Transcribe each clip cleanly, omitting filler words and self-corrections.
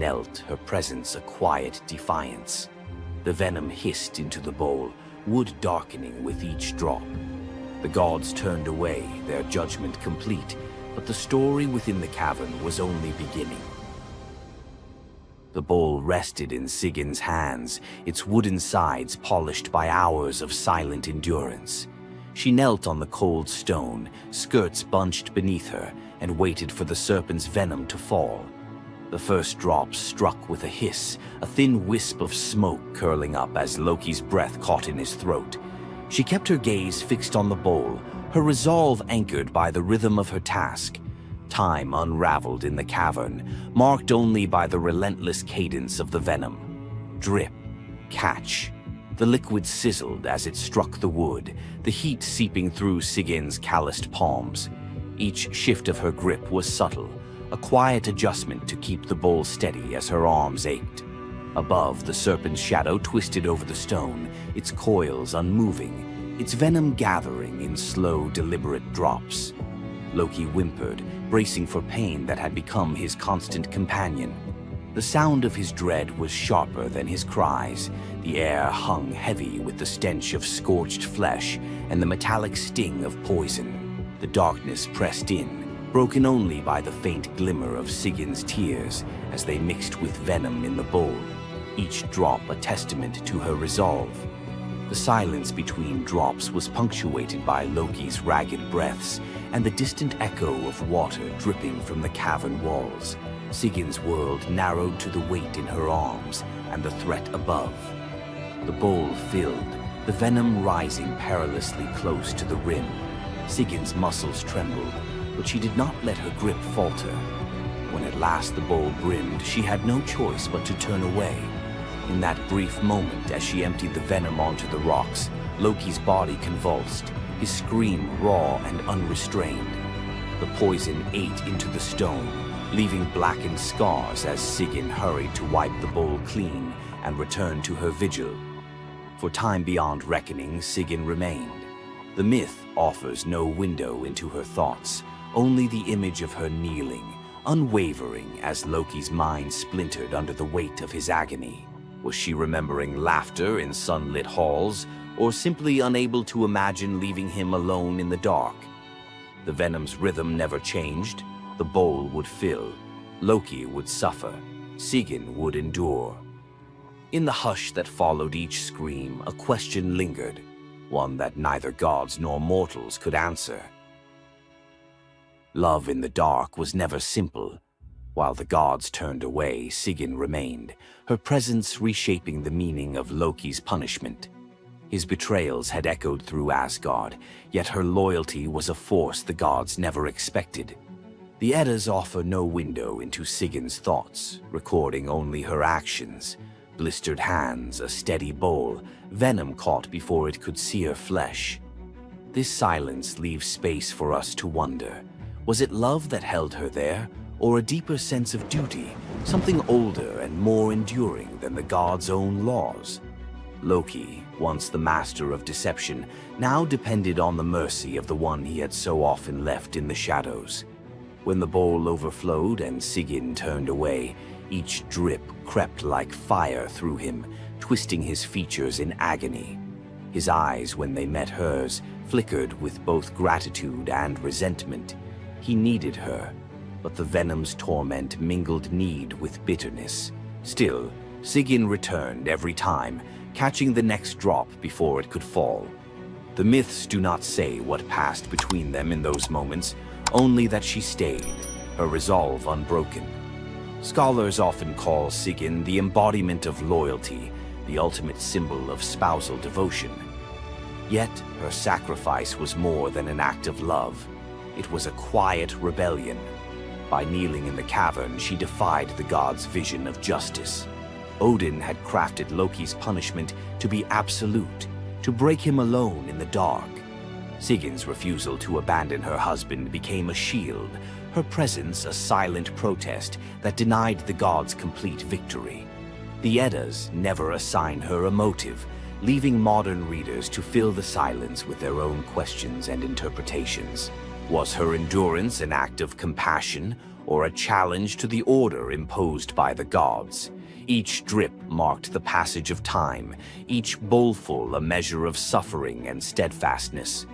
knelt, her presence a quiet defiance. The venom hissed into the bowl, wood darkening with each drop. The gods turned away, their judgment complete, but the story within the cavern was only beginning. The bowl rested in Sigin's hands, its wooden sides polished by hours of silent endurance. She knelt on the cold stone, skirts bunched beneath her, and waited for the serpent's venom to fall. The first drop struck with a hiss, a thin wisp of smoke curling up as Loki's breath caught in his throat. She kept her gaze fixed on the bowl, her resolve anchored by the rhythm of her task. Time unraveled in the cavern, marked only by the relentless cadence of the venom. Drip, catch. The liquid sizzled as it struck the wood, the heat seeping through Sigin's calloused palms. Each shift of her grip was subtle, a quiet adjustment to keep the bowl steady as her arms ached. Above, the serpent's shadow twisted over the stone, its coils unmoving, its venom gathering in slow, deliberate drops. Loki whimpered, bracing for pain that had become his constant companion. The sound of his dread was sharper than his cries. The air hung heavy with the stench of scorched flesh and the metallic sting of poison. The darkness pressed in, broken only by the faint glimmer of Sigin's tears as they mixed with venom in the bowl, each drop a testament to her resolve. The silence between drops was punctuated by Loki's ragged breaths and the distant echo of water dripping from the cavern walls. Sigin's world narrowed to the weight in her arms and the threat above. The bowl filled, the venom rising perilously close to the rim. Sigin's muscles trembled, but she did not let her grip falter. When at last the bowl brimmed, she had no choice but to turn away. In that brief moment, as she emptied the venom onto the rocks, Loki's body convulsed, his scream raw and unrestrained. The poison ate into the stone, leaving blackened scars as Sigyn hurried to wipe the bowl clean and return to her vigil. For time beyond reckoning, Sigyn remained. The myth offers no window into her thoughts, only the image of her kneeling, unwavering as Loki's mind splintered under the weight of his agony. Was she remembering laughter in sunlit halls, or simply unable to imagine leaving him alone in the dark? The venom's rhythm never changed. The bowl would fill. Loki would suffer. Sigyn would endure. In the hush that followed each scream, a question lingered, one that neither gods nor mortals could answer. Love in the dark was never simple. While the gods turned away, Sigyn remained, her presence reshaping the meaning of Loki's punishment. His betrayals had echoed through Asgard, yet her loyalty was a force the gods never expected. The Eddas offer no window into Sigyn's thoughts, recording only her actions. Blistered hands, a steady bowl, venom caught before it could sear flesh. This silence leaves space for us to wonder. Was it love that held her there, or a deeper sense of duty, something older and more enduring than the gods' own laws? Loki, once the master of deception, now depended on the mercy of the one he had so often left in the shadows. When the bowl overflowed and Sigyn turned away, each drip crept like fire through him, twisting his features in agony. His eyes, when they met hers, flickered with both gratitude and resentment. He needed her, but the venom's torment mingled need with bitterness. Still, Sigyn returned every time, catching the next drop before it could fall. The myths do not say what passed between them in those moments, only that she stayed, her resolve unbroken. Scholars often call Sigyn the embodiment of loyalty, the ultimate symbol of spousal devotion. Yet, her sacrifice was more than an act of love. It was a quiet rebellion. By kneeling in the cavern, she defied the gods' vision of justice. Odin had crafted Loki's punishment to be absolute, to break him alone in the dark. Sigyn's refusal to abandon her husband became a shield, her presence a silent protest that denied the gods complete victory. The Eddas never assign her a motive, leaving modern readers to fill the silence with their own questions and interpretations. Was her endurance an act of compassion or a challenge to the order imposed by the gods? Each drip marked the passage of time, each bowlful a measure of suffering and steadfastness.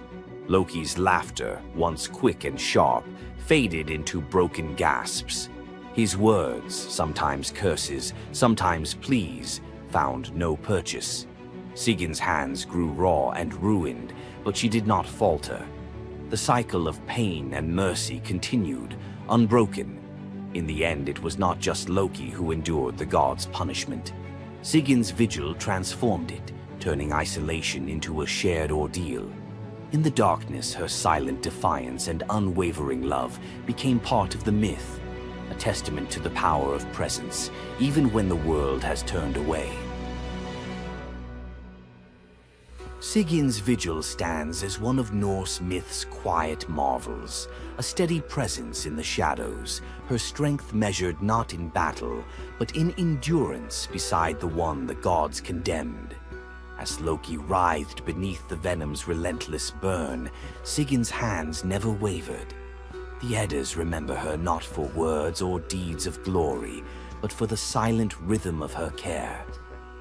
Loki's laughter, once quick and sharp, faded into broken gasps. His words, sometimes curses, sometimes pleas, found no purchase. Sigin's hands grew raw and ruined, but she did not falter. The cycle of pain and mercy continued, unbroken. In the end, it was not just Loki who endured the god's punishment. Sigin's vigil transformed it, turning isolation into a shared ordeal. In the darkness, her silent defiance and unwavering love became part of the myth, a testament to the power of presence, even when the world has turned away. Sigin's vigil stands as one of Norse myth's quiet marvels, a steady presence in the shadows, her strength measured not in battle, but in endurance beside the one the gods condemned. As Loki writhed beneath the venom's relentless burn, Sigin's hands never wavered. The Eddas remember her not for words or deeds of glory, but for the silent rhythm of her care.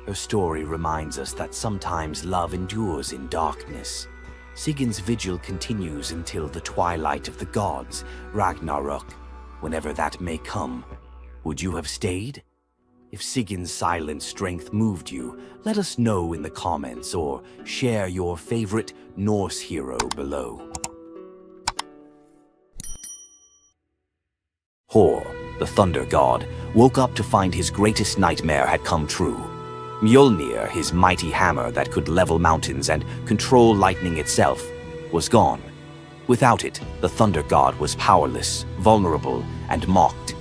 Her story reminds us that sometimes love endures in darkness. Sigin's vigil continues until the twilight of the gods, Ragnarok, whenever that may come. Would you have stayed? If Sigin's silent strength moved you, let us know in the comments or share your favorite Norse hero below. Thor, the thunder god, woke up to find his greatest nightmare had come true. Mjolnir, his mighty hammer that could level mountains and control lightning itself, was gone. Without it, the thunder god was powerless, vulnerable, and mocked.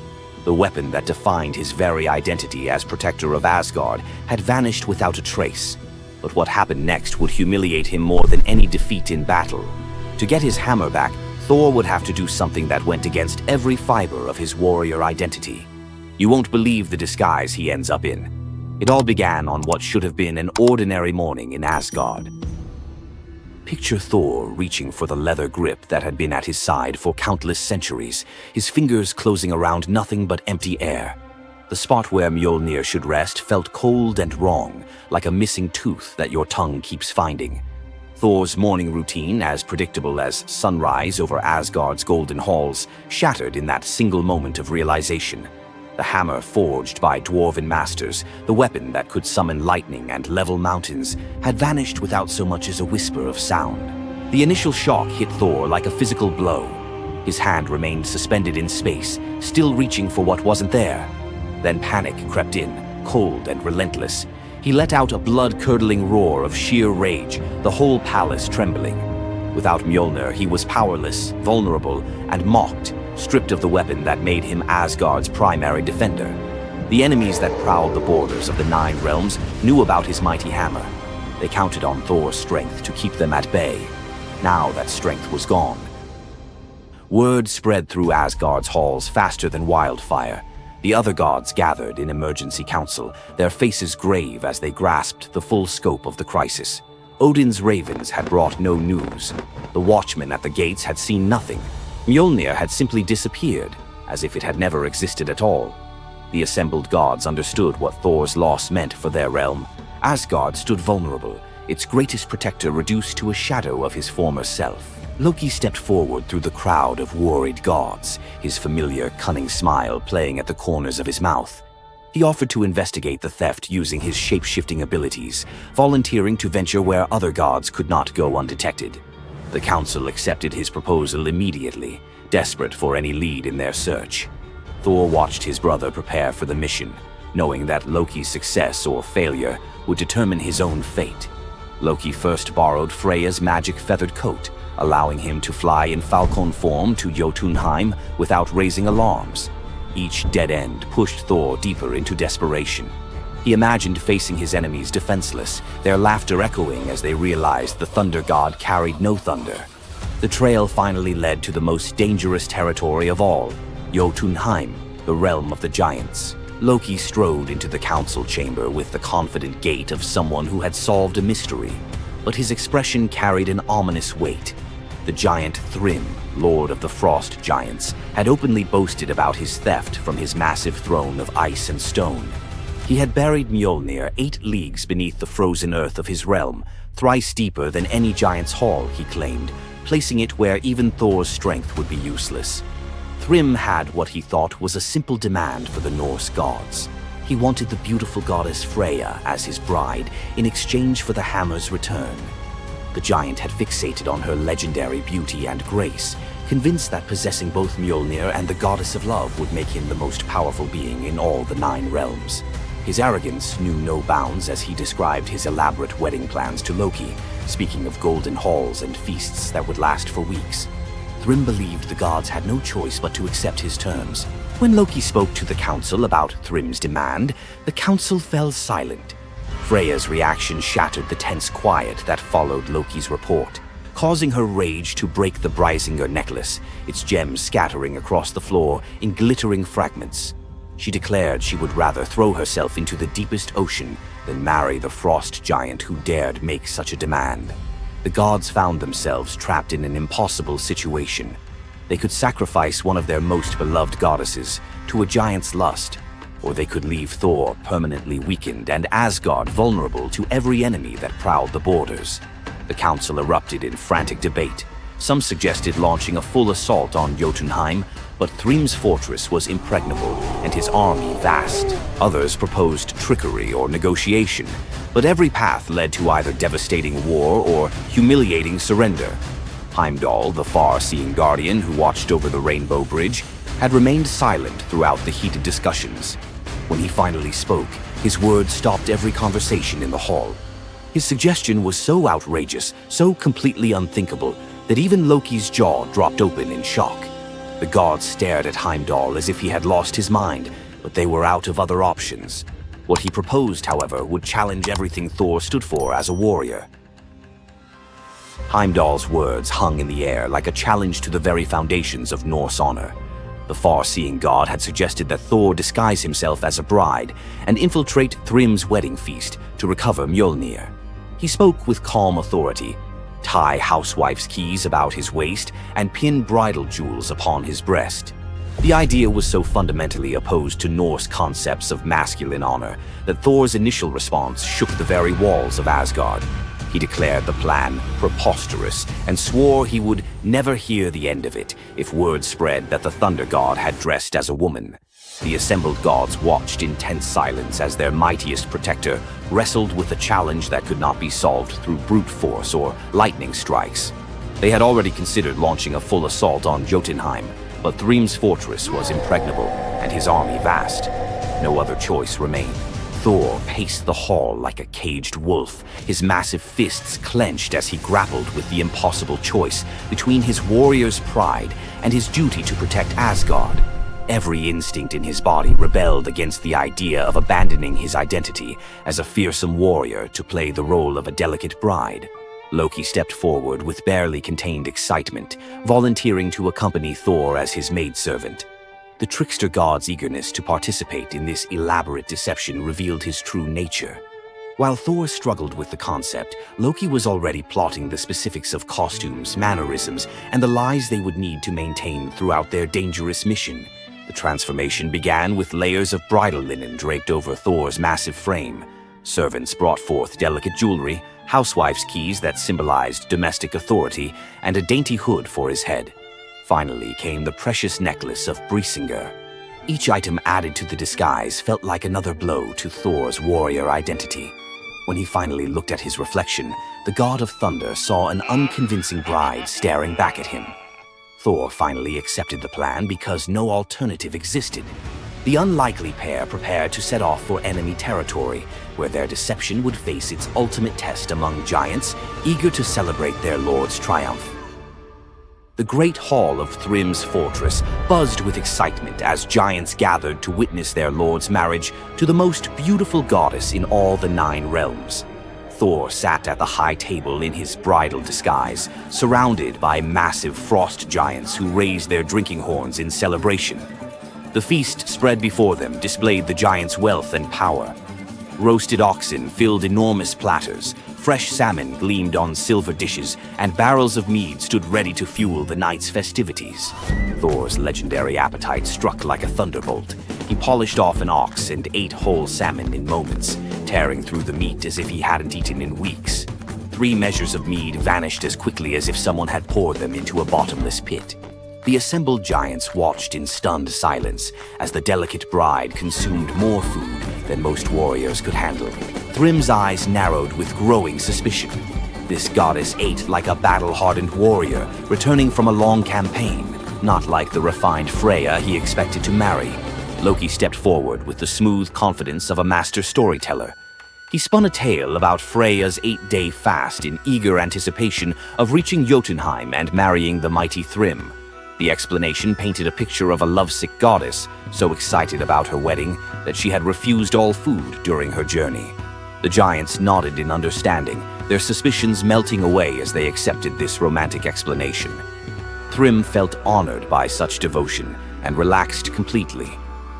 The weapon that defined his very identity as protector of Asgard had vanished without a trace. But what happened next would humiliate him more than any defeat in battle. To get his hammer back, Thor would have to do something that went against every fiber of his warrior identity. You won't believe the disguise he ends up in. It all began on what should have been an ordinary morning in Asgard. Picture Thor reaching for the leather grip that had been at his side for countless centuries, his fingers closing around nothing but empty air. The spot where Mjolnir should rest felt cold and wrong, like a missing tooth that your tongue keeps finding. Thor's morning routine, as predictable as sunrise over Asgard's golden halls, shattered in that single moment of realization. The hammer forged by dwarven masters, the weapon that could summon lightning and level mountains, had vanished without so much as a whisper of sound. The initial shock hit Thor like a physical blow. His hand remained suspended in space, still reaching for what wasn't there. Then panic crept in, cold and relentless. He let out a blood-curdling roar of sheer rage, the whole palace trembling. Without Mjolnir, he was powerless, vulnerable, and mocked, stripped of the weapon that made him Asgard's primary defender. The enemies that prowled the borders of the Nine Realms knew about his mighty hammer. They counted on Thor's strength to keep them at bay. Now that strength was gone. Word spread through Asgard's halls faster than wildfire. The other gods gathered in emergency council, their faces grave as they grasped the full scope of the crisis. Odin's ravens had brought no news. The watchmen at the gates had seen nothing. Mjolnir had simply disappeared, as if it had never existed at all. The assembled gods understood what Thor's loss meant for their realm. Asgard stood vulnerable, its greatest protector reduced to a shadow of his former self. Loki stepped forward through the crowd of worried gods, his familiar, cunning smile playing at the corners of his mouth. He offered to investigate the theft using his shape-shifting abilities, volunteering to venture where other gods could not go undetected. The council accepted his proposal immediately, desperate for any lead in their search. Thor watched his brother prepare for the mission, knowing that Loki's success or failure would determine his own fate. Loki first borrowed Freya's magic feathered coat, allowing him to fly in falcon form to Jotunheim without raising alarms. Each dead end pushed Thor deeper into desperation. He imagined facing his enemies defenseless, their laughter echoing as they realized the thunder god carried no thunder. The trail finally led to the most dangerous territory of all, Jotunheim, the realm of the giants. Loki strode into the council chamber with the confident gait of someone who had solved a mystery, but his expression carried an ominous weight. The giant Thrym, lord of the frost giants, had openly boasted about his theft from his massive throne of ice and stone. He had buried Mjolnir 8 leagues beneath the frozen earth of his realm, thrice deeper than any giant's hall, he claimed, placing it where even Thor's strength would be useless. Thrym had what he thought was a simple demand for the Norse gods. He wanted the beautiful goddess Freya as his bride in exchange for the hammer's return. The giant had fixated on her legendary beauty and grace, convinced that possessing both Mjolnir and the goddess of love would make him the most powerful being in all the 9 realms. His arrogance knew no bounds as he described his elaborate wedding plans to Loki, speaking of golden halls and feasts that would last for weeks. Thrym believed the gods had no choice but to accept his terms. When Loki spoke to the council about Thrym's demand, the council fell silent. Freya's reaction shattered the tense quiet that followed Loki's report, causing her rage to break the Brysinger necklace, its gems scattering across the floor in glittering fragments. She declared she would rather throw herself into the deepest ocean than marry the frost giant who dared make such a demand. The gods found themselves trapped in an impossible situation. They could sacrifice one of their most beloved goddesses to a giant's lust, or they could leave Thor permanently weakened and Asgard vulnerable to every enemy that prowled the borders. The council erupted in frantic debate. Some suggested launching a full assault on Jotunheim, but Thrym's fortress was impregnable and his army vast. Others proposed trickery or negotiation, but every path led to either devastating war or humiliating surrender. Heimdall, the far-seeing guardian who watched over the Rainbow Bridge, had remained silent throughout the heated discussions. When he finally spoke, his words stopped every conversation in the hall. His suggestion was so outrageous, so completely unthinkable, that even Loki's jaw dropped open in shock. The gods stared at Heimdall as if he had lost his mind, but they were out of other options. What he proposed, however, would challenge everything Thor stood for as a warrior. Heimdall's words hung in the air like a challenge to the very foundations of Norse honor. The far-seeing god had suggested that Thor disguise himself as a bride and infiltrate Thrym's wedding feast to recover Mjolnir. He spoke with calm authority, tie housewife's keys about his waist, and pin bridal jewels upon his breast. The idea was so fundamentally opposed to Norse concepts of masculine honor that Thor's initial response shook the very walls of Asgard. He declared the plan preposterous and swore he would never hear the end of it if word spread that the Thunder God had dressed as a woman. The assembled gods watched in tense silence as their mightiest protector wrestled with a challenge that could not be solved through brute force or lightning strikes. They had already considered launching a full assault on Jotunheim, but Thrym's fortress was impregnable and his army vast. No other choice remained. Thor paced the hall like a caged wolf, his massive fists clenched as he grappled with the impossible choice between his warrior's pride and his duty to protect Asgard. Every instinct in his body rebelled against the idea of abandoning his identity as a fearsome warrior to play the role of a delicate bride. Loki stepped forward with barely contained excitement, volunteering to accompany Thor as his maidservant. The trickster god's eagerness to participate in this elaborate deception revealed his true nature. While Thor struggled with the concept, Loki was already plotting the specifics of costumes, mannerisms, and the lies they would need to maintain throughout their dangerous mission. The transformation began with layers of bridal linen draped over Thor's massive frame. Servants brought forth delicate jewelry, housewife's keys that symbolized domestic authority, and a dainty hood for his head. Finally came the precious necklace of Brysinger. Each item added to the disguise felt like another blow to Thor's warrior identity. When he finally looked at his reflection, the god of thunder saw an unconvincing bride staring back at him. Thor finally accepted the plan because no alternative existed. The unlikely pair prepared to set off for enemy territory, where their deception would face its ultimate test among giants, eager to celebrate their lord's triumph. The great hall of Thrym's fortress buzzed with excitement as giants gathered to witness their lord's marriage to the most beautiful goddess in all the 9 realms. Thor sat at the high table in his bridal disguise, surrounded by massive frost giants who raised their drinking horns in celebration. The feast spread before them displayed the giants' wealth and power. Roasted oxen filled enormous platters, Fresh salmon gleamed on silver dishes, and barrels of mead stood ready to fuel the night's festivities. Thor's legendary appetite struck like a thunderbolt. He polished off an ox and ate whole salmon in moments, tearing through the meat as if he hadn't eaten in weeks. 3 measures of mead vanished as quickly as if someone had poured them into a bottomless pit. The assembled giants watched in stunned silence as the delicate bride consumed more food than most warriors could handle. Thrym's eyes narrowed with growing suspicion. This goddess ate like a battle-hardened warrior, returning from a long campaign, not like the refined Freya he expected to marry. Loki stepped forward with the smooth confidence of a master storyteller. He spun a tale about Freya's 8-day fast in eager anticipation of reaching Jotunheim and marrying the mighty Thrym. The explanation painted a picture of a lovesick goddess, so excited about her wedding that she had refused all food during her journey. The giants nodded in understanding, their suspicions melting away as they accepted this romantic explanation. Thrym felt honored by such devotion and relaxed completely,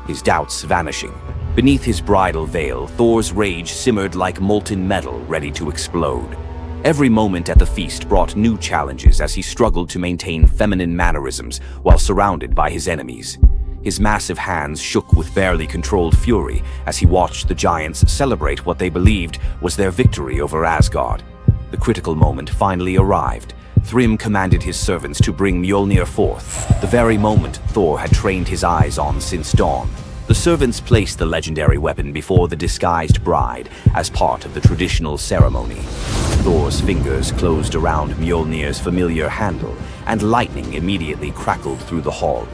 his doubts vanishing. Beneath his bridal veil, Thor's rage simmered like molten metal ready to explode. Every moment at the feast brought new challenges as he struggled to maintain feminine mannerisms while surrounded by his enemies. His massive hands shook with barely controlled fury as he watched the giants celebrate what they believed was their victory over Asgard. The critical moment finally arrived. Thrym commanded his servants to bring Mjolnir forth, the very moment Thor had trained his eyes on since dawn. The servants placed the legendary weapon before the disguised bride as part of the traditional ceremony. Thor's fingers closed around Mjolnir's familiar handle, and lightning immediately crackled through the hall.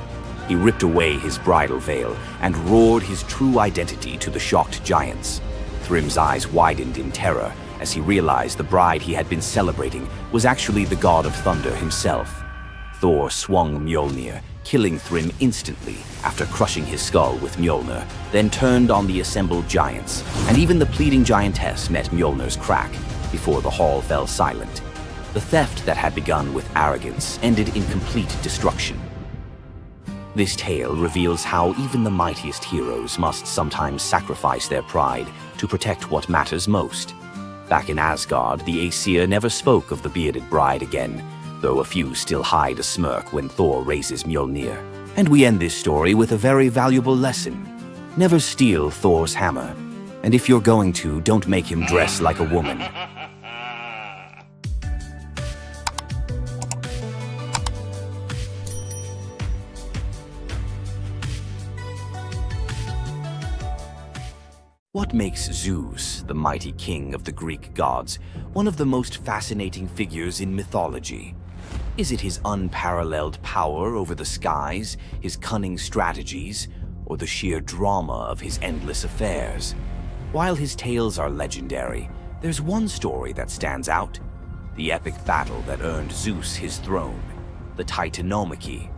He ripped away his bridal veil and roared his true identity to the shocked giants. Thrym's eyes widened in terror as he realized the bride he had been celebrating was actually the god of thunder himself. Thor swung Mjolnir, killing Thrym instantly after crushing his skull with Mjolnir, then turned on the assembled giants, and even the pleading giantess met Mjolnir's crack before the hall fell silent. The theft that had begun with arrogance ended in complete destruction. This tale reveals how even the mightiest heroes must sometimes sacrifice their pride to protect what matters most. Back in Asgard, the Aesir never spoke of the bearded bride again, though a few still hide a smirk when Thor raises Mjolnir. And we end this story with a very valuable lesson. Never steal Thor's hammer. And if you're going to, don't make him dress like a woman. What makes Zeus, the mighty king of the Greek gods, one of the most fascinating figures in mythology? Is it his unparalleled power over the skies, his cunning strategies, or the sheer drama of his endless affairs? While his tales are legendary, there's one story that stands out: the epic battle that earned Zeus his throne, the Titanomachy.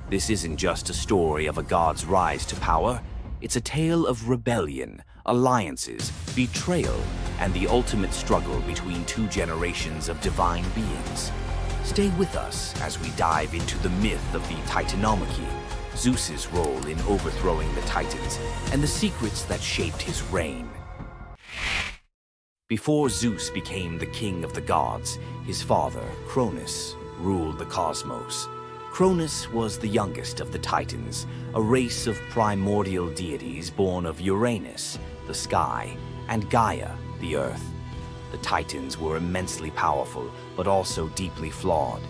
This isn't just a story of a god's rise to power, it's a tale of rebellion, alliances, betrayal, and the ultimate struggle between 2 generations of divine beings. Stay with us as we dive into the myth of the Titanomachy, Zeus's role in overthrowing the Titans, and the secrets that shaped his reign. Before Zeus became the king of the gods, his father, Cronus, ruled the cosmos. Cronus was the youngest of the Titans, a race of primordial deities born of Uranus, the sky, and Gaia, the earth. The Titans were immensely powerful, but also deeply flawed.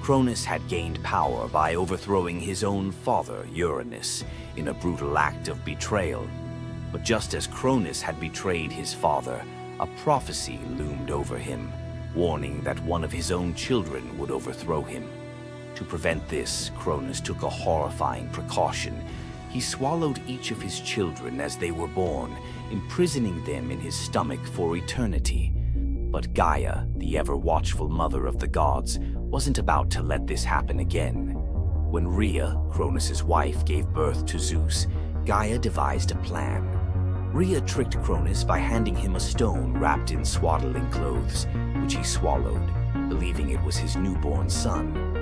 Cronus had gained power by overthrowing his own father, Uranus, in a brutal act of betrayal. But just as Cronus had betrayed his father, a prophecy loomed over him, warning that one of his own children would overthrow him. To prevent this, Cronus took a horrifying precaution. He swallowed each of his children as they were born, imprisoning them in his stomach for eternity. But Gaia, the ever-watchful mother of the gods, wasn't about to let this happen again. When Rhea, Cronus's wife, gave birth to Zeus, Gaia devised a plan. Rhea tricked Cronus by handing him a stone wrapped in swaddling clothes, which he swallowed, believing it was his newborn son.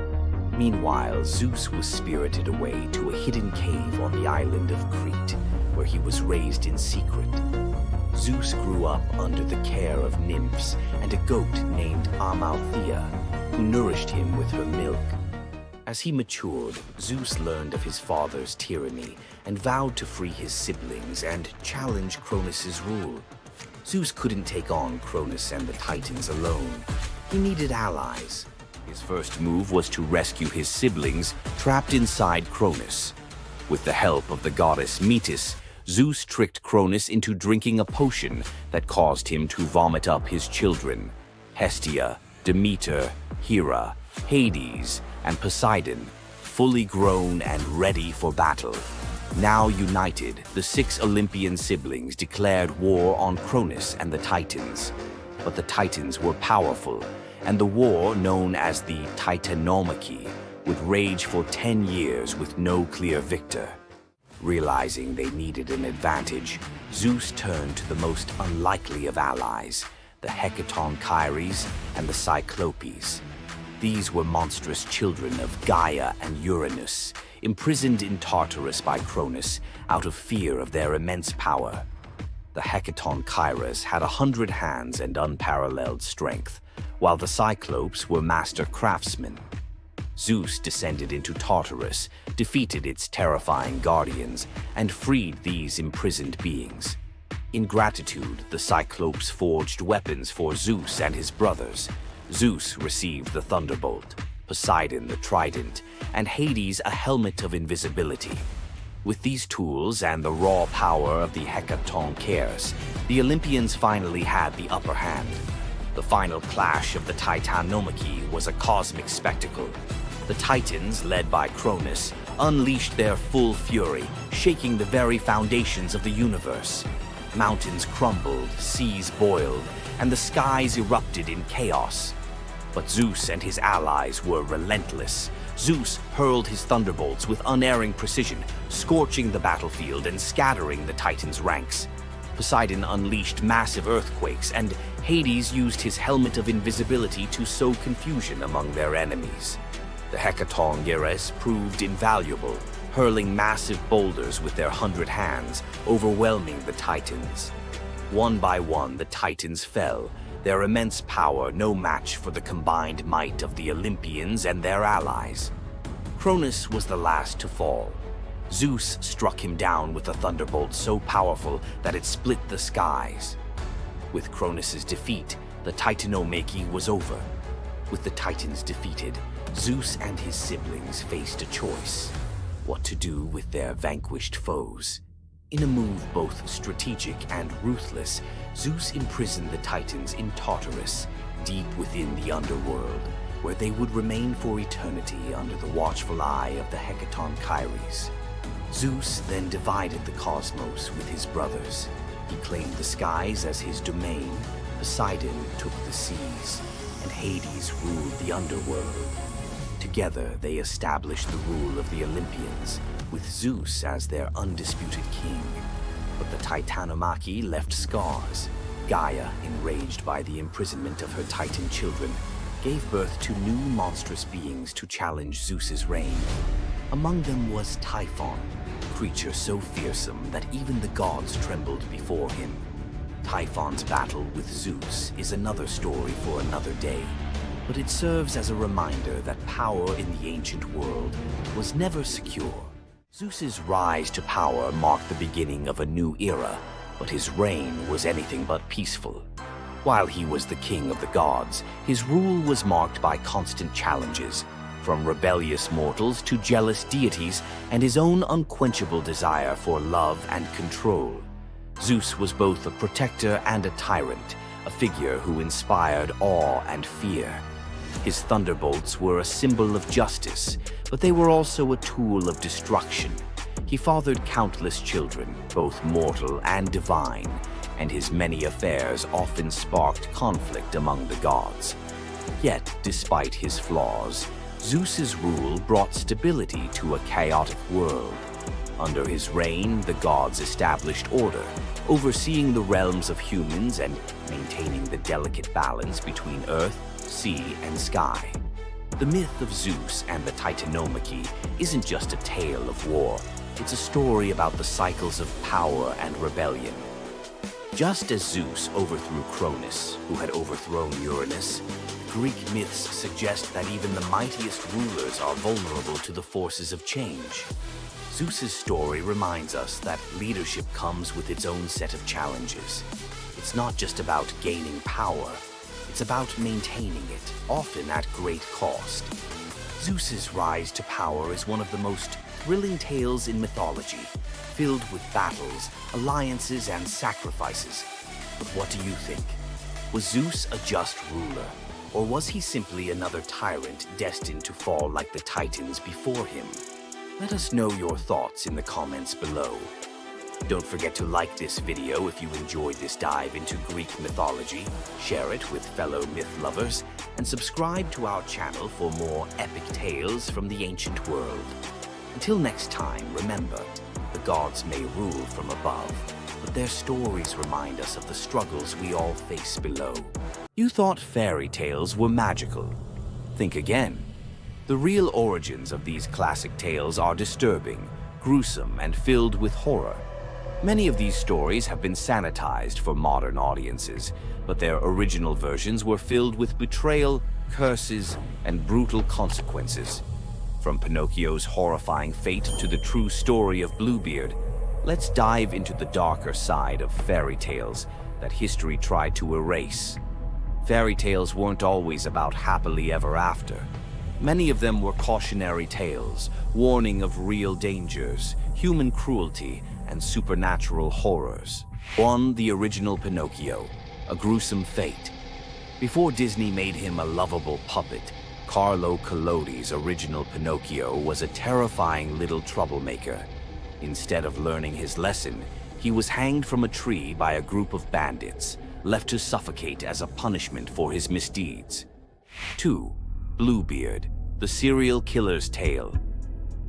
Meanwhile, Zeus was spirited away to a hidden cave on the island of Crete, where he was raised in secret. Zeus grew up under the care of nymphs and a goat named Amalthea, who nourished him with her milk. As he matured, Zeus learned of his father's tyranny and vowed to free his siblings and challenge Cronus's rule. Zeus couldn't take on Cronus and the Titans alone. He needed allies. His first move was to rescue his siblings trapped inside Cronus. With the help of the goddess Medusa, Zeus tricked Cronus into drinking a potion that caused him to vomit up his children, Hestia, Demeter, Hera, Hades, and Poseidon, fully grown and ready for battle. Now united, the 6 Olympian siblings declared war on Cronus and the Titans. But the Titans were powerful, and the war, known as the Titanomachy, would rage for 10 years with no clear victor. Realizing they needed an advantage, Zeus turned to the most unlikely of allies, the Hecatonchires and the Cyclopes. These were monstrous children of Gaia and Uranus, imprisoned in Tartarus by Cronus out of fear of their immense power. The Hecatonchires had 100 hands and unparalleled strength, while the Cyclopes were master craftsmen. Zeus descended into Tartarus, defeated its terrifying guardians, and freed these imprisoned beings. In gratitude, the Cyclopes forged weapons for Zeus and his brothers. Zeus received the thunderbolt, Poseidon the trident, and Hades a helmet of invisibility. With these tools and the raw power of the Hecatonchires, the Olympians finally had the upper hand. The final clash of the Titanomachy was a cosmic spectacle. The Titans, led by Cronus, unleashed their full fury, shaking the very foundations of the universe. Mountains crumbled, seas boiled, and the skies erupted in chaos. But Zeus and his allies were relentless. Zeus hurled his thunderbolts with unerring precision, scorching the battlefield and scattering the Titans' ranks. Poseidon unleashed massive earthquakes, and Hades used his helmet of invisibility to sow confusion among their enemies. The Hecatonchires proved invaluable, hurling massive boulders with their 100 hands, overwhelming the Titans. One by one, the Titans fell, their immense power no match for the combined might of the Olympians and their allies. Cronus was the last to fall. Zeus struck him down with a thunderbolt so powerful that it split the skies. With Cronus's defeat, the Titanomachy was over. With the Titans defeated, Zeus and his siblings faced a choice: what to do with their vanquished foes. In a move both strategic and ruthless, Zeus imprisoned the Titans in Tartarus, deep within the underworld, where they would remain for eternity under the watchful eye of the Hecatonchires. Zeus then divided the cosmos with his brothers. He claimed the skies as his domain, Poseidon took the seas, and Hades ruled the underworld. Together, they established the rule of the Olympians, with Zeus as their undisputed king. But the Titanomachy left scars. Gaia, enraged by the imprisonment of her Titan children, gave birth to new monstrous beings to challenge Zeus's reign. Among them was Typhon, a creature so fearsome that even the gods trembled before him. Typhon's battle with Zeus is another story for another day, but it serves as a reminder that power in the ancient world was never secure. Zeus's rise to power marked the beginning of a new era, but his reign was anything but peaceful. While he was the king of the gods, his rule was marked by constant challenges, from rebellious mortals to jealous deities and his own unquenchable desire for love and control. Zeus was both a protector and a tyrant, a figure who inspired awe and fear. His thunderbolts were a symbol of justice, but they were also a tool of destruction. He fathered countless children, both mortal and divine, and his many affairs often sparked conflict among the gods. Yet, despite his flaws, Zeus's rule brought stability to a chaotic world. Under his reign, the gods established order, overseeing the realms of humans and maintaining the delicate balance between earth, sea, and sky. The myth of Zeus and the Titanomachy isn't just a tale of war. It's a story about the cycles of power and rebellion. Just as Zeus overthrew Cronus, who had overthrown Uranus, Greek myths suggest that even the mightiest rulers are vulnerable to the forces of change. Zeus's story reminds us that leadership comes with its own set of challenges. It's not just about gaining power, it's about maintaining it, often at great cost. Zeus's rise to power is one of the most thrilling tales in mythology, filled with battles, alliances, and sacrifices. But what do you think? Was Zeus a just ruler, or was he simply another tyrant destined to fall like the Titans before him? Let us know your thoughts in the comments below. Don't forget to like this video if you enjoyed this dive into Greek mythology, share it with fellow myth lovers, and subscribe to our channel for more epic tales from the ancient world. Until next time, remember, the gods may rule from above, but their stories remind us of the struggles we all face below. You thought fairy tales were magical. Think again. The real origins of these classic tales are disturbing, gruesome, and filled with horror. Many of these stories have been sanitized for modern audiences, but their original versions were filled with betrayal, curses, and brutal consequences. From Pinocchio's horrifying fate to the true story of Bluebeard, let's dive into the darker side of fairy tales that history tried to erase. Fairy tales weren't always about happily ever after. Many of them were cautionary tales, warning of real dangers, human cruelty, and supernatural horrors. 1. The original Pinocchio, a gruesome fate. Before Disney made him a lovable puppet, Carlo Collodi's original Pinocchio was a terrifying little troublemaker. Instead of learning his lesson, he was hanged from a tree by a group of bandits, left to suffocate as a punishment for his misdeeds. 2. Bluebeard, the serial killer's tale.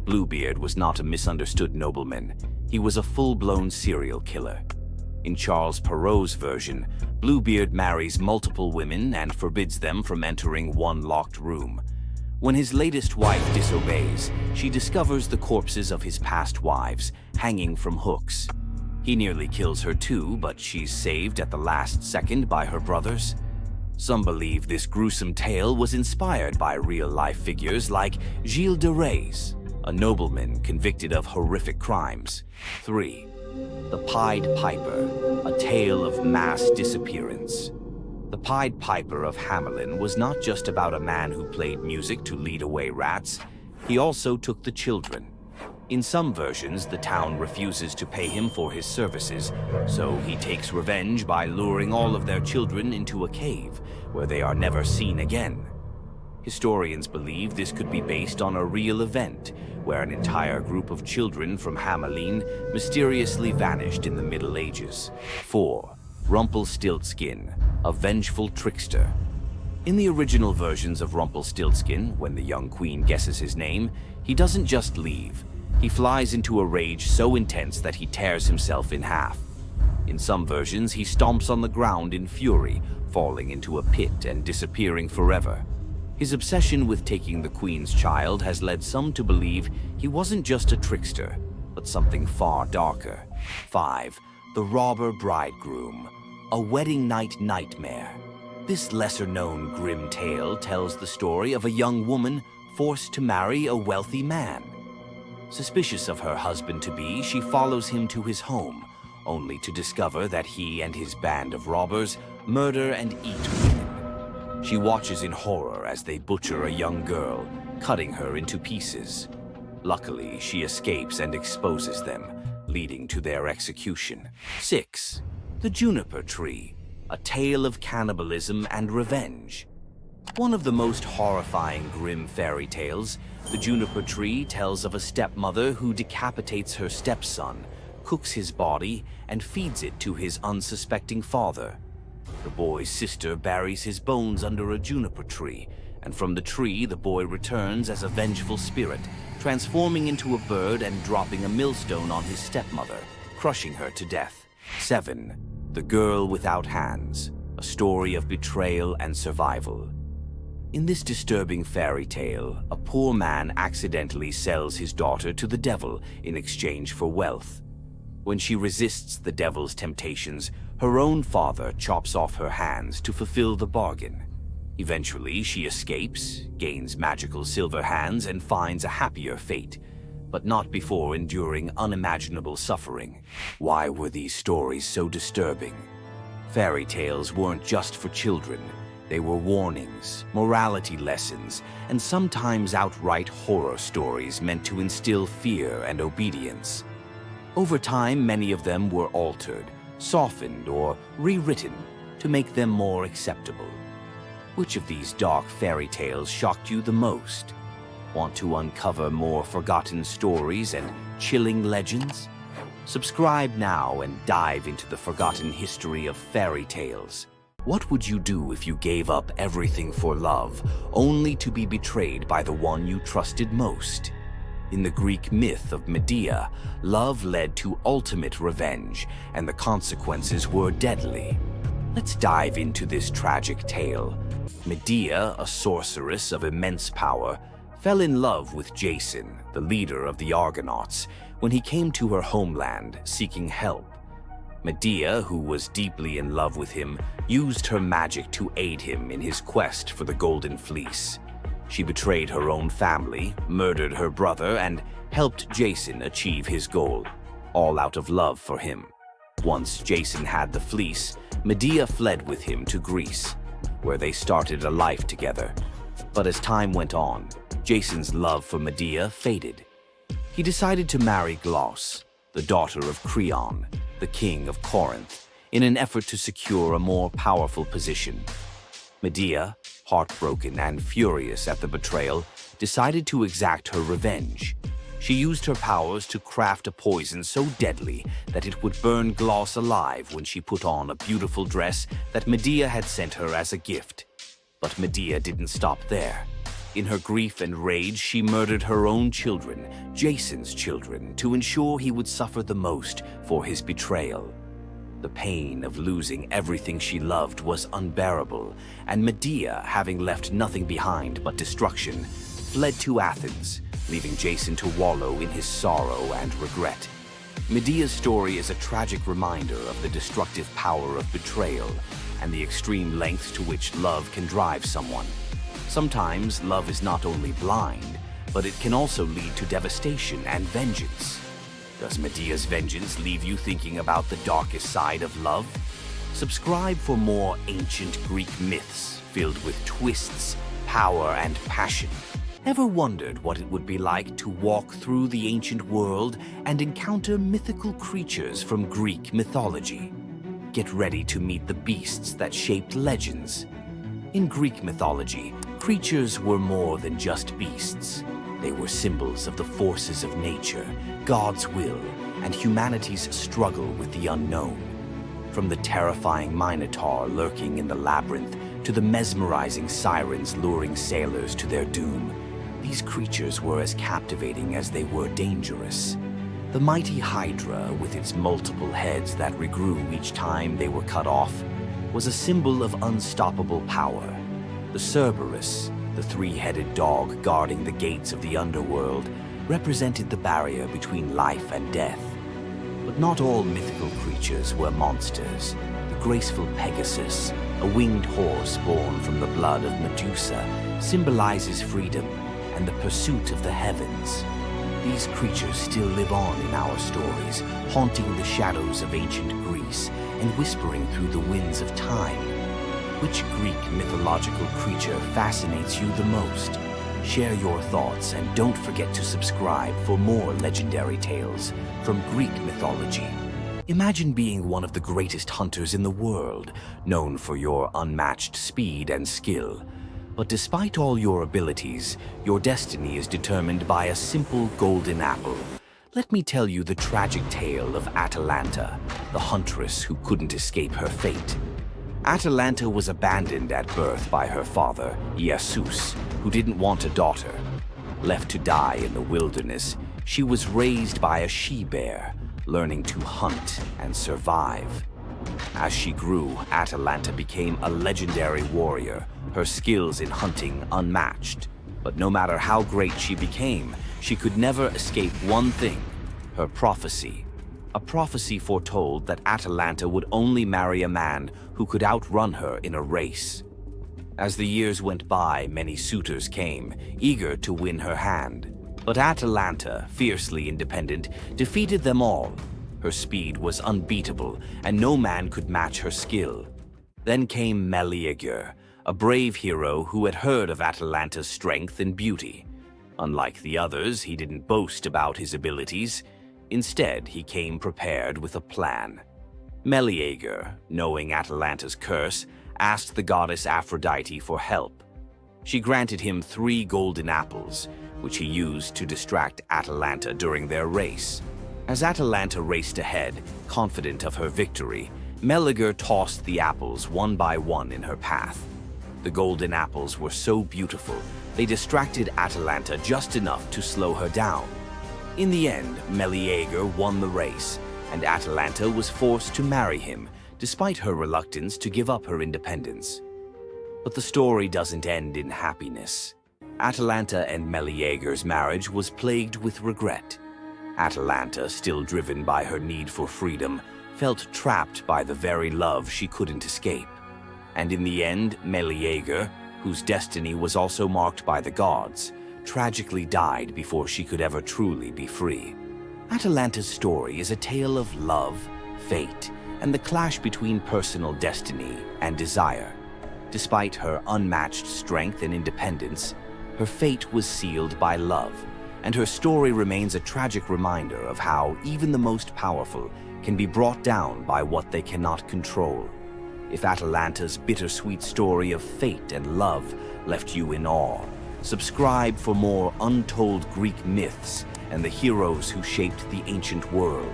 Bluebeard was not a misunderstood nobleman. He was a full-blown serial killer. In Charles Perrault's version, Bluebeard marries multiple women and forbids them from entering one locked room. When his latest wife disobeys, she discovers the corpses of his past wives, hanging from hooks. He nearly kills her too, but she's saved at the last second by her brothers. Some believe this gruesome tale was inspired by real-life figures like Gilles de Rais, a nobleman convicted of horrific crimes. 3. The Pied Piper, a tale of mass disappearance. The Pied Piper of Hamelin was not just about a man who played music to lead away rats. He also took the children. In some versions, the town refuses to pay him for his services, so he takes revenge by luring all of their children into a cave, where they are never seen again. Historians believe this could be based on a real event, where an entire group of children from Hamelin mysteriously vanished in the Middle Ages. 4. Rumpelstiltskin, a vengeful trickster. In the original versions of Rumpelstiltskin, when the young queen guesses his name, he doesn't just leave. He flies into a rage so intense that he tears himself in half. In some versions, he stomps on the ground in fury, falling into a pit and disappearing forever. His obsession with taking the queen's child has led some to believe he wasn't just a trickster, but something far darker. 5. The Robber Bridegroom, a wedding night nightmare. This lesser-known grim tale tells the story of a young woman forced to marry a wealthy man. Suspicious of her husband-to-be, she follows him to his home, only to discover that he and his band of robbers murder and eat women. She watches in horror as they butcher a young girl, cutting her into pieces. Luckily, she escapes and exposes them, leading to their execution. 6. The Juniper Tree, a tale of cannibalism and revenge. One of the most horrifying grim fairy tales, The Juniper Tree tells of a stepmother who decapitates her stepson, cooks his body, and feeds it to his unsuspecting father. The boy's sister buries his bones under a juniper tree, and from the tree the boy returns as a vengeful spirit, transforming into a bird and dropping a millstone on his stepmother, crushing her to death. 7. The Girl Without Hands, a story of betrayal and survival. In this disturbing fairy tale, a poor man accidentally sells his daughter to the devil in exchange for wealth. When she resists the devil's temptations, her own father chops off her hands to fulfill the bargain. Eventually, she escapes, gains magical silver hands, and finds a happier fate, but not before enduring unimaginable suffering. Why were these stories so disturbing? Fairy tales weren't just for children. They were warnings, morality lessons, and sometimes outright horror stories meant to instill fear and obedience. Over time, many of them were altered, softened, or rewritten to make them more acceptable. Which of these dark fairy tales shocked you the most? Want to uncover more forgotten stories and chilling legends? Subscribe now and dive into the forgotten history of fairy tales. What would you do if you gave up everything for love, only to be betrayed by the one you trusted most? In the Greek myth of Medea, love led to ultimate revenge, and the consequences were deadly. Let's dive into this tragic tale. Medea, a sorceress of immense power, fell in love with Jason, the leader of the Argonauts, when he came to her homeland seeking help. Medea, who was deeply in love with him, used her magic to aid him in his quest for the Golden Fleece. She betrayed her own family, murdered her brother, and helped Jason achieve his goal, all out of love for him. Once Jason had the fleece, Medea fled with him to Greece, where they started a life together. But as time went on, Jason's love for Medea faded. He decided to marry Glauce, the daughter of Creon, the king of Corinth, in an effort to secure a more powerful position. Medea, heartbroken and furious at the betrayal, decided to exact her revenge. She used her powers to craft a poison so deadly that it would burn Glauce alive when she put on a beautiful dress that Medea had sent her as a gift. But Medea didn't stop there. In her grief and rage, she murdered her own children, Jason's children, to ensure he would suffer the most for his betrayal. The pain of losing everything she loved was unbearable, and Medea, having left nothing behind but destruction, fled to Athens, leaving Jason to wallow in his sorrow and regret. Medea's story is a tragic reminder of the destructive power of betrayal and the extreme lengths to which love can drive someone. Sometimes love is not only blind, but it can also lead to devastation and vengeance. Does Medea's vengeance leave you thinking about the darkest side of love? Subscribe for more ancient Greek myths filled with twists, power, and passion. Ever wondered what it would be like to walk through the ancient world and encounter mythical creatures from Greek mythology? Get ready to meet the beasts that shaped legends. In Greek mythology, creatures were more than just beasts. They were symbols of the forces of nature, God's will, and humanity's struggle with the unknown. From the terrifying Minotaur lurking in the labyrinth to the mesmerizing sirens luring sailors to their doom, these creatures were as captivating as they were dangerous. The mighty Hydra, with its multiple heads that regrew each time they were cut off, was a symbol of unstoppable power. The Cerberus, the three-headed dog guarding the gates of the underworld, represented the barrier between life and death. But not all mythical creatures were monsters. The graceful Pegasus, a winged horse born from the blood of Medusa, symbolizes freedom and the pursuit of the heavens. These creatures still live on in our stories, haunting the shadows of ancient Greece and whispering through the winds of time. Which Greek mythological creature fascinates you the most? Share your thoughts and don't forget to subscribe for more legendary tales from Greek mythology. Imagine being one of the greatest hunters in the world, known for your unmatched speed and skill. But despite all your abilities, your destiny is determined by a simple golden apple. Let me tell you the tragic tale of Atalanta, the huntress who couldn't escape her fate. Atalanta was abandoned at birth by her father, Zeus, who didn't want a daughter. Left to die in the wilderness, she was raised by a she-bear, learning to hunt and survive. As she grew, Atalanta became a legendary warrior, her skills in hunting unmatched. But no matter how great she became, she could never escape one thing: her prophecy. A prophecy foretold that Atalanta would only marry a man who could outrun her in a race. As the years went by, many suitors came, eager to win her hand. But Atalanta, fiercely independent, defeated them all. Her speed was unbeatable, and no man could match her skill. Then came Meleager, a brave hero who had heard of Atalanta's strength and beauty. Unlike the others, he didn't boast about his abilities. Instead, he came prepared with a plan. Meleager, knowing Atalanta's curse, asked the goddess Aphrodite for help. She granted him 3 golden apples, which he used to distract Atalanta during their race. As Atalanta raced ahead, confident of her victory, Meleager tossed the apples one by one in her path. The golden apples were so beautiful, they distracted Atalanta just enough to slow her down. In the end, Meleager won the race, and Atalanta was forced to marry him, despite her reluctance to give up her independence. But the story doesn't end in happiness. Atalanta and Meleager's marriage was plagued with regret. Atalanta, still driven by her need for freedom, felt trapped by the very love she couldn't escape. And in the end, Meleager, whose destiny was also marked by the gods, tragically died before she could ever truly be free. Atalanta's story is a tale of love, fate, and the clash between personal destiny and desire. Despite her unmatched strength and independence, her fate was sealed by love, and her story remains a tragic reminder of how even the most powerful can be brought down by what they cannot control. If Atalanta's bittersweet story of fate and love left you in awe, subscribe for more untold Greek myths and the heroes who shaped the ancient world.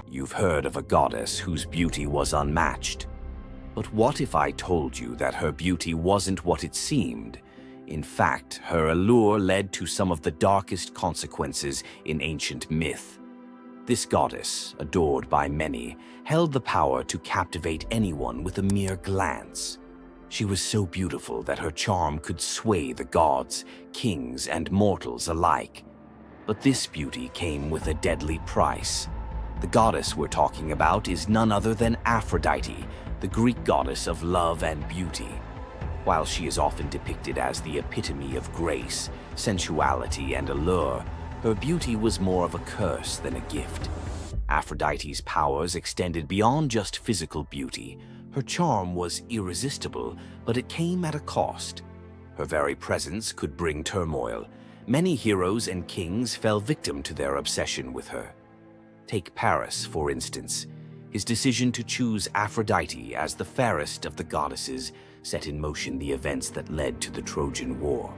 You've heard of a goddess whose beauty was unmatched. But what if I told you that her beauty wasn't what it seemed? In fact, her allure led to some of the darkest consequences in ancient myth. This goddess, adored by many, held the power to captivate anyone with a mere glance. She was so beautiful that her charm could sway the gods, kings, and mortals alike. But this beauty came with a deadly price. The goddess we're talking about is none other than Aphrodite, the Greek goddess of love and beauty. While she is often depicted as the epitome of grace, sensuality, and allure, her beauty was more of a curse than a gift. Aphrodite's powers extended beyond just physical beauty. Her charm was irresistible, but it came at a cost. Her very presence could bring turmoil. Many heroes and kings fell victim to their obsession with her. Take Paris, for instance. His decision to choose Aphrodite as the fairest of the goddesses set in motion the events that led to the Trojan War.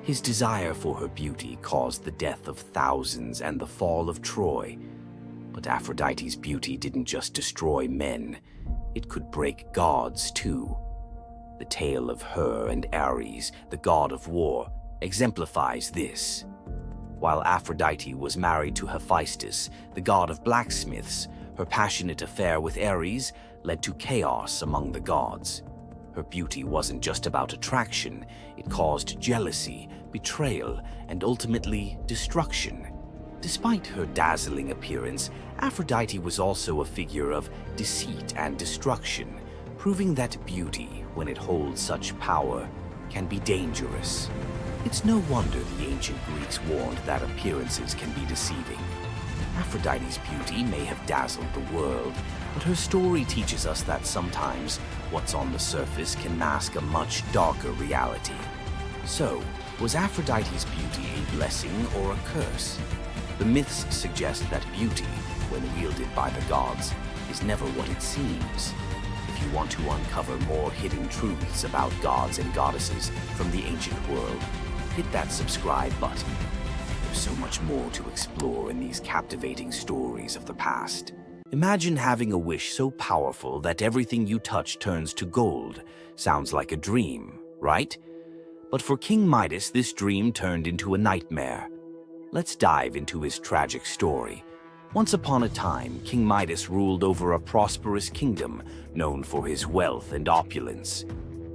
His desire for her beauty caused the death of thousands and the fall of Troy. But Aphrodite's beauty didn't just destroy men, it could break gods too. The tale of her and Ares, the god of war, exemplifies this. While Aphrodite was married to Hephaestus, the god of blacksmiths, her passionate affair with Ares led to chaos among the gods. Her beauty wasn't just about attraction, it caused jealousy, betrayal, and ultimately destruction. Despite her dazzling appearance, Aphrodite was also a figure of deceit and destruction, proving that beauty, when it holds such power, can be dangerous. It's no wonder the ancient Greeks warned that appearances can be deceiving. Aphrodite's beauty may have dazzled the world, but her story teaches us that sometimes what's on the surface can mask a much darker reality. So, was Aphrodite's beauty a blessing or a curse? The myths suggest that beauty, when wielded by the gods, is never what it seems. If you want to uncover more hidden truths about gods and goddesses from the ancient world, hit that subscribe button. There's so much more to explore in these captivating stories of the past. Imagine having a wish so powerful that everything you touch turns to gold. Sounds like a dream, right? But for King Midas, this dream turned into a nightmare. Let's dive into his tragic story. Once upon a time, King Midas ruled over a prosperous kingdom known for his wealth and opulence.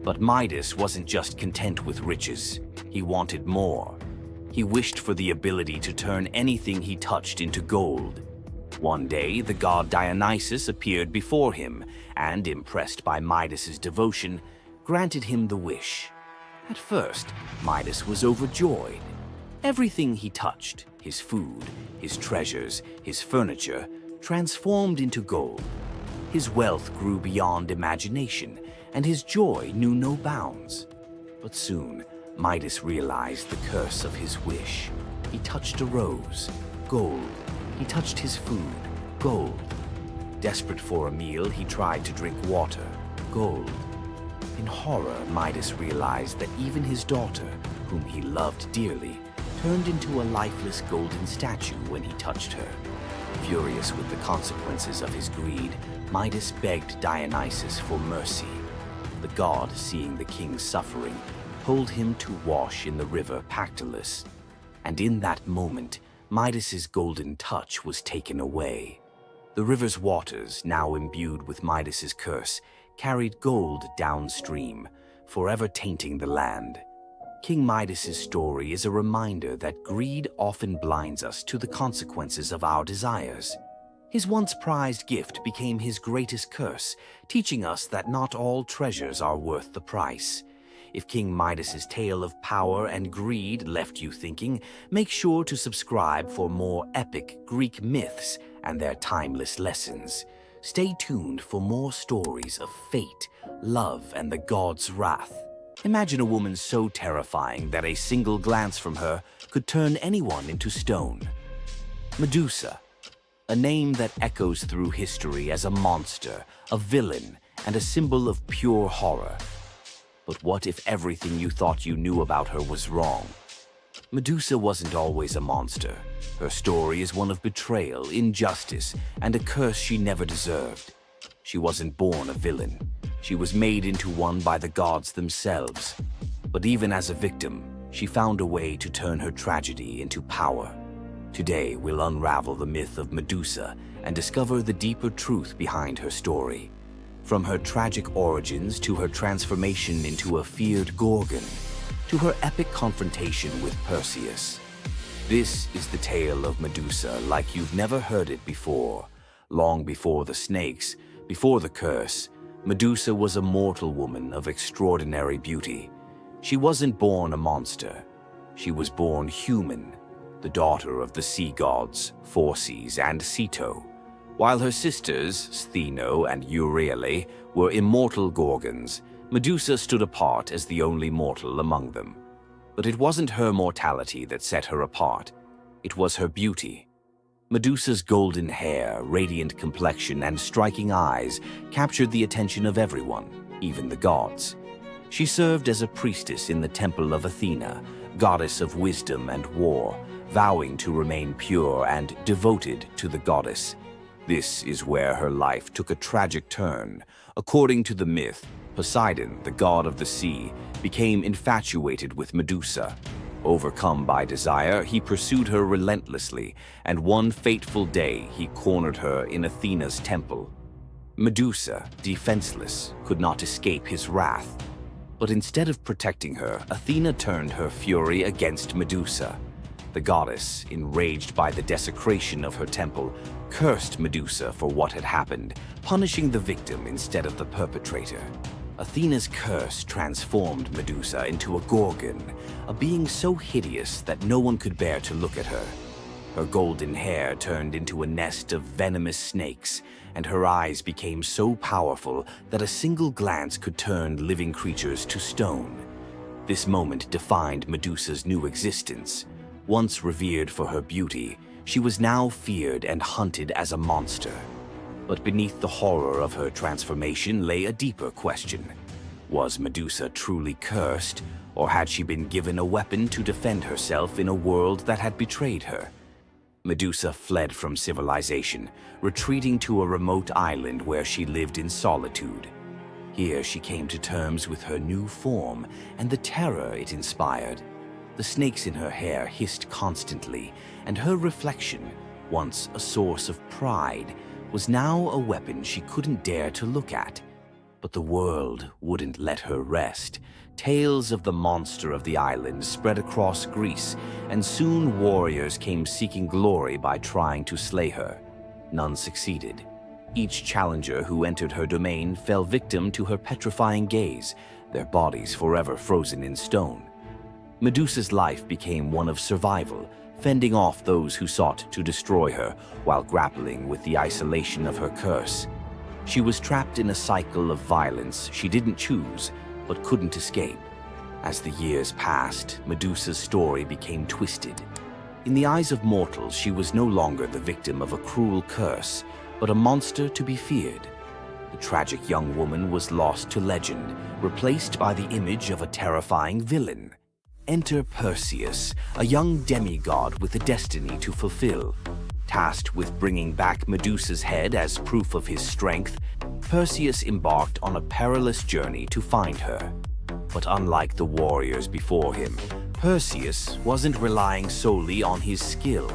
But Midas wasn't just content with riches. He wanted more. He wished for the ability to turn anything he touched into gold. One day, the god Dionysus appeared before him and, impressed by Midas's devotion, granted him the wish. At first, Midas was overjoyed. Everything he touched, his food, his treasures, his furniture, transformed into gold. His wealth grew beyond imagination, and his joy knew no bounds. But soon, Midas realized the curse of his wish. He touched a rose, gold. He touched his food, gold. Desperate for a meal, he tried to drink water, gold. In horror, Midas realized that even his daughter, whom he loved dearly, turned into a lifeless golden statue when he touched her. Furious with the consequences of his greed, Midas begged Dionysus for mercy. The god, seeing the king's suffering, told him to wash in the river Pactolus. And in that moment, Midas's golden touch was taken away. The river's waters, now imbued with Midas's curse, carried gold downstream, forever tainting the land. King Midas's story is a reminder that greed often blinds us to the consequences of our desires. His once prized gift became his greatest curse, teaching us that not all treasures are worth the price. If King Midas's tale of power and greed left you thinking, make sure to subscribe for more epic Greek myths and their timeless lessons. Stay tuned for more stories of fate, love, and the god's wrath. Imagine a woman so terrifying that a single glance from her could turn anyone into stone. Medusa, a name that echoes through history as a monster, a villain, and a symbol of pure horror. But what if everything you thought you knew about her was wrong? Medusa wasn't always a monster. Her story is one of betrayal, injustice, and a curse she never deserved. She wasn't born a villain. She was made into one by the gods themselves. But even as a victim, she found a way to turn her tragedy into power. Today, we'll unravel the myth of Medusa and discover the deeper truth behind her story. From her tragic origins to her transformation into a feared Gorgon, to her epic confrontation with Perseus. This is the tale of Medusa like you've never heard it before. Long before the snakes, before the curse, Medusa was a mortal woman of extraordinary beauty. She wasn't born a monster. She was born human, the daughter of the sea gods, Phorcys and Ceto. While her sisters, Stheno and Euryale, were immortal Gorgons, Medusa stood apart as the only mortal among them. But it wasn't her mortality that set her apart. It was her beauty. Medusa's golden hair, radiant complexion, and striking eyes captured the attention of everyone, even the gods. She served as a priestess in the temple of Athena, goddess of wisdom and war, vowing to remain pure and devoted to the goddess. This is where her life took a tragic turn. According to the myth, Poseidon, the god of the sea, became infatuated with Medusa. Overcome by desire, he pursued her relentlessly, and one fateful day he cornered her in Athena's temple. Medusa, defenseless, could not escape his wrath. But instead of protecting her, Athena turned her fury against Medusa. The goddess, enraged by the desecration of her temple, cursed Medusa for what had happened, punishing the victim instead of the perpetrator. Athena's curse transformed Medusa into a Gorgon, a being so hideous that no one could bear to look at her. Her golden hair turned into a nest of venomous snakes, and her eyes became so powerful that a single glance could turn living creatures to stone. This moment defined Medusa's new existence. Once revered for her beauty, she was now feared and hunted as a monster. But beneath the horror of her transformation lay a deeper question. Was Medusa truly cursed, or had she been given a weapon to defend herself in a world that had betrayed her? Medusa fled from civilization, retreating to a remote island where she lived in solitude. Here she came to terms with her new form and the terror it inspired. The snakes in her hair hissed constantly, and her reflection, once a source of pride, was now a weapon she couldn't dare to look at. But the world wouldn't let her rest. Tales of the monster of the island spread across Greece, and soon warriors came seeking glory by trying to slay her. None succeeded. Each challenger who entered her domain fell victim to her petrifying gaze, their bodies forever frozen in stone. Medusa's life became one of survival, fending off those who sought to destroy her while grappling with the isolation of her curse. She was trapped in a cycle of violence she didn't choose, but couldn't escape. As the years passed, Medusa's story became twisted. In the eyes of mortals, she was no longer the victim of a cruel curse, but a monster to be feared. The tragic young woman was lost to legend, replaced by the image of a terrifying villain. Enter Perseus, a young demigod with a destiny to fulfill. Tasked with bringing back Medusa's head as proof of his strength, Perseus embarked on a perilous journey to find her. But unlike the warriors before him, Perseus wasn't relying solely on his skill.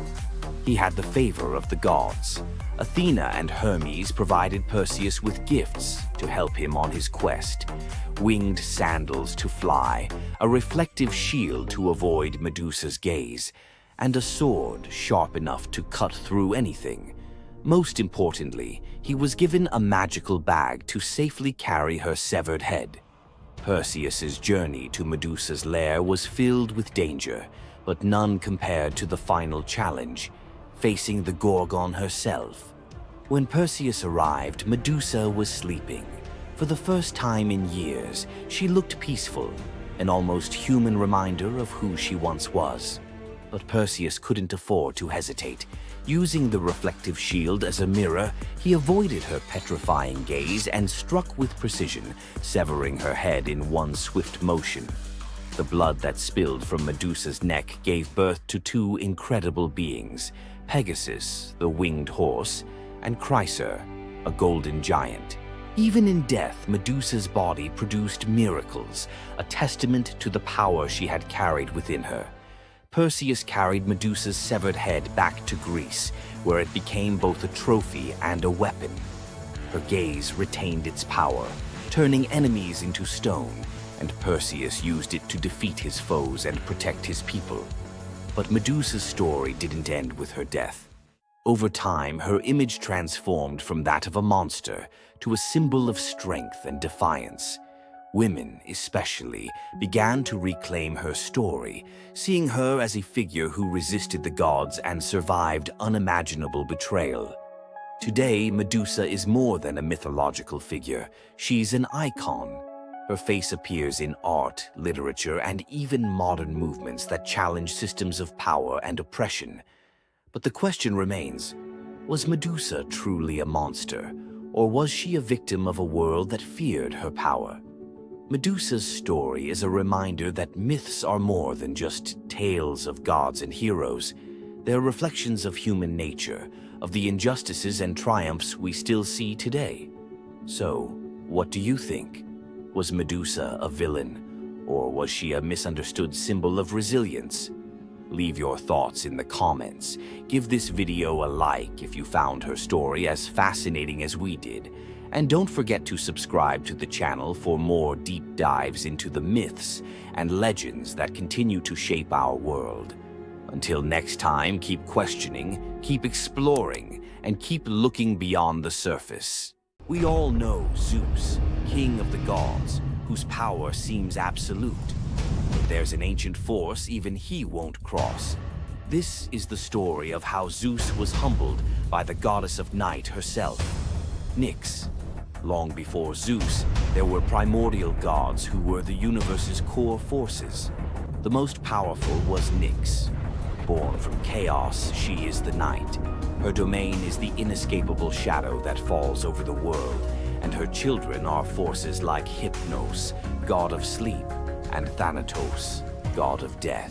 He had the favor of the gods. Athena and Hermes provided Perseus with gifts to help him on his quest. Winged sandals to fly, a reflective shield to avoid Medusa's gaze, and a sword sharp enough to cut through anything. Most importantly, he was given a magical bag to safely carry her severed head. Perseus's journey to Medusa's lair was filled with danger, but none compared to the final challenge, facing the Gorgon herself. When Perseus arrived, Medusa was sleeping. For the first time in years, she looked peaceful, an almost human reminder of who she once was. But Perseus couldn't afford to hesitate. Using the reflective shield as a mirror, he avoided her petrifying gaze and struck with precision, severing her head in one swift motion. The blood that spilled from Medusa's neck gave birth to two incredible beings, Pegasus, the winged horse, and Chryser, a golden giant. Even in death, Medusa's body produced miracles, a testament to the power she had carried within her. Perseus carried Medusa's severed head back to Greece, where it became both a trophy and a weapon. Her gaze retained its power, turning enemies into stone, and Perseus used it to defeat his foes and protect his people. But Medusa's story didn't end with her death. Over time, her image transformed from that of a monster to a symbol of strength and defiance. Women, especially, began to reclaim her story, seeing her as a figure who resisted the gods and survived unimaginable betrayal. Today, Medusa is more than a mythological figure. She's an icon. Her face appears in art, literature, and even modern movements that challenge systems of power and oppression. But the question remains, was Medusa truly a monster, or was she a victim of a world that feared her power? Medusa's story is a reminder that myths are more than just tales of gods and heroes. They're reflections of human nature, of the injustices and triumphs we still see today. So, what do you think? Was Medusa a villain, or was she a misunderstood symbol of resilience? Leave your thoughts in the comments. Give this video a like if you found her story as fascinating as we did. And don't forget to subscribe to the channel for more deep dives into the myths and legends that continue to shape our world. Until next time, keep questioning, keep exploring, and keep looking beyond the surface. We all know Zeus, king of the gods, whose power seems absolute. But there's an ancient force even he won't cross. This is the story of how Zeus was humbled by the goddess of night herself, Nyx. Long before Zeus, there were primordial gods who were the universe's core forces. The most powerful was Nyx. Born from chaos, she is the night. Her domain is the inescapable shadow that falls over the world, and her children are forces like Hypnos, god of sleep, and Thanatos, god of death.